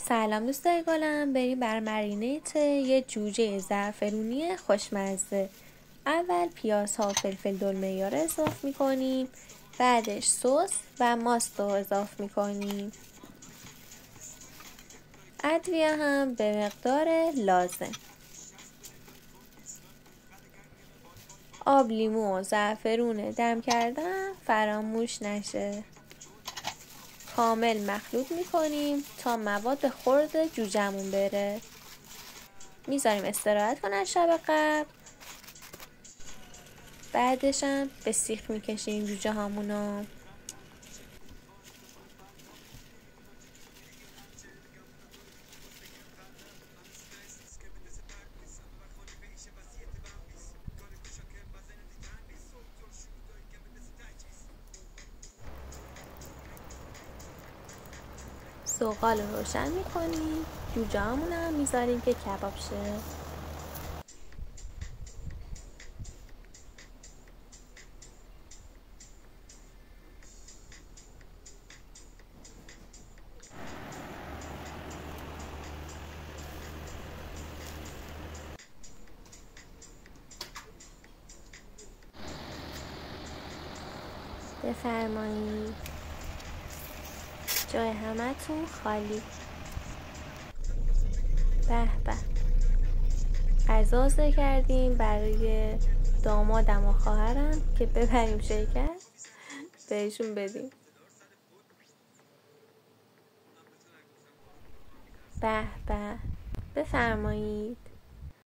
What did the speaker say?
سلام دوستای گلم، بریم بر مرینیت یه جوجه زعفرونی خوشمزه. اول پیازها و فلفل دلمه رو اضافه میکنیم، بعدش سس و ماست رو اضافه میکنیم. ادویه هم به مقدار لازم. آب لیمو و زعفرون دم کردن فراموش نشه. کامل مخلوط میکنیم تا مواد خرد جوجه‌مون بره. میذاریم استراحت کنه شب قبل. بعدش هم به سیخ میکشیم جوجه هامونو. زغال رو روشن میکنیم. جوجه هامون هم میذاریم که کباب شه. بفرمایید، جای همتون خالی. به به، غذا کردیم برای دامادم و خواهرم که ببریم شرکت بهشون بدیم. به به، بفرمایید.